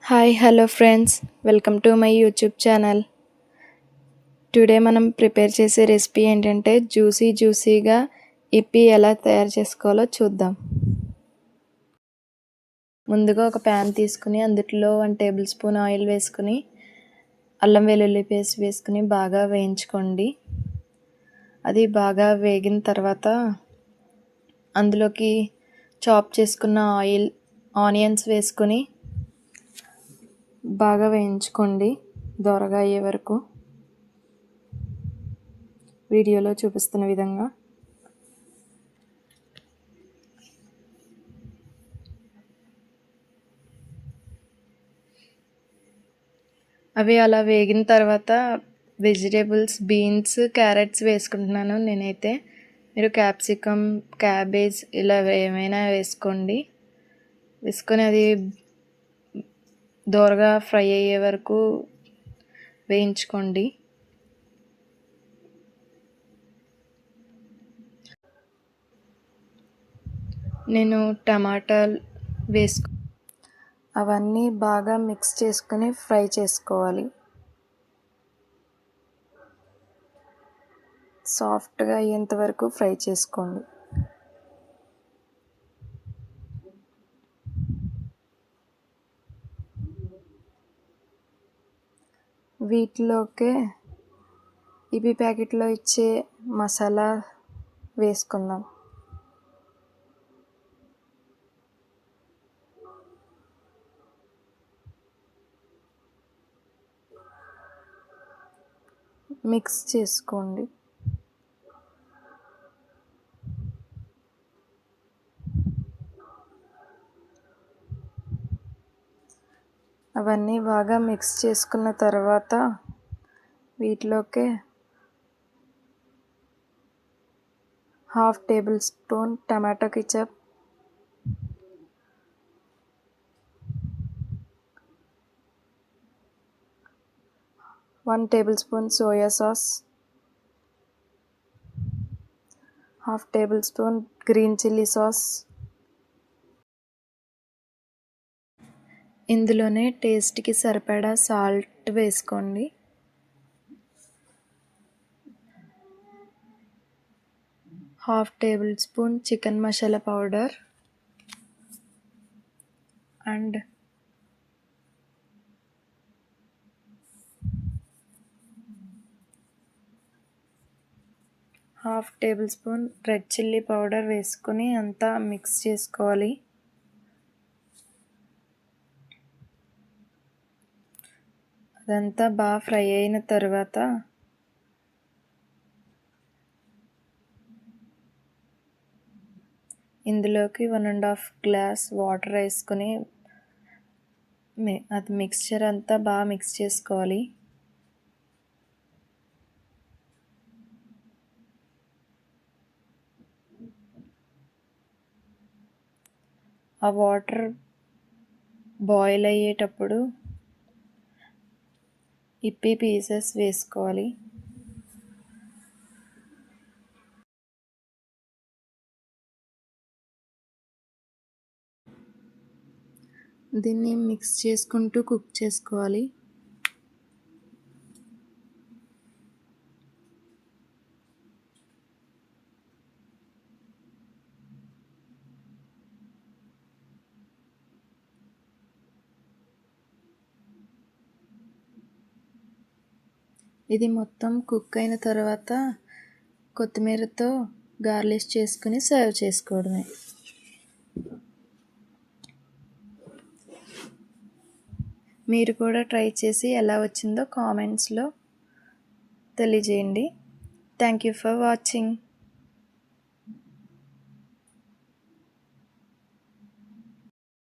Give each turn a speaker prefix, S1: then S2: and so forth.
S1: Hi hello friends, welcome to my YouTube channel. Today మనం prepare చేసే recipe ఏంటంటే జ్యూసీగా ఇప్పి ఎలా తయారు చేసుకోవాలో చూద్దాం. ముందుగా ఒక ప్యాన్ తీసుకుని అందులో 1 టేబుల్ స్పూన్ ఆయిల్ వేసుకుని అల్లం వెల్లుల్లి పేస్ట్ వేసుకుని బాగా వేయించుకోండి. అది బాగా వేగిన తర్వాత అందులోకి చాప్ చేసుకున్న ఆనియన్స్ వేసుకొని బాగా వేయించుకోండి దోరగా అయ్యే వరకు, వీడియోలో చూపిస్తున్న విధంగా. అవి అలా వేగిన తర్వాత వెజిటేబుల్స్, బీన్స్, క్యారెట్స్ వేసుకుంటున్నాను నేనైతే. మీరు క్యాప్సికమ్, క్యాబేజ్ ఇలా ఏమైనా వేసుకోండి. వేసుకొని అది దోరగా ఫ్రై అయ్యే వరకు వేయించుకోండి. నేను టమాటాలు అవన్నీ బాగా మిక్స్ చేసుకుని ఫ్రై చేసుకోవాలి. సాఫ్ట్గా అయ్యేంత వరకు ఫ్రై చేసుకోండి. వీటిలోకే ఇవి ప్యాకెట్లో ఇచ్చే మసాలా వేసుకుందాం. మిక్స్ చేసుకోండి. అవన్నీ బాగా మిక్స్ చేసుకున్న తర్వాత వీటిలోకి 1/2 table spoon tomato ketchup, 1 table spoon soya sauce, 1/2 table spoon green chilli sauce, ఇందులోనే టేస్ట్కి సరిపడా సాల్ట్ వేసుకోండి. Half table spoon chicken masala powder and 1/2 table spoon red chilli powder వేసుకొని అంతా మిక్స్ చేసుకోవాలి. అదంతా బాగా ఫ్రై అయిన తర్వాత ఇందులోకి 1.5 గ్లాస్ వాటర్ వేసుకొని అది మిక్స్చర్ అంతా బాగా మిక్స్ చేసుకోవాలి. ఆ వాటర్ బాయిల్ అయ్యేటప్పుడు ఇప్పి పీసెస్ వేసుకోవాలి. దీన్ని మిక్స్ చేసుకుంటూ కుక్ చేసుకోవాలి. ఇది మొత్తం కుక్ అయిన తర్వాత కొత్తిమీరతో గార్నిష్ చేసుకుని సర్వ్ చేసుకోవడమే. మీరు కూడా ట్రై చేసి ఎలా వచ్చిందో కామెంట్స్లో తెలియజేయండి. Thank you for watching.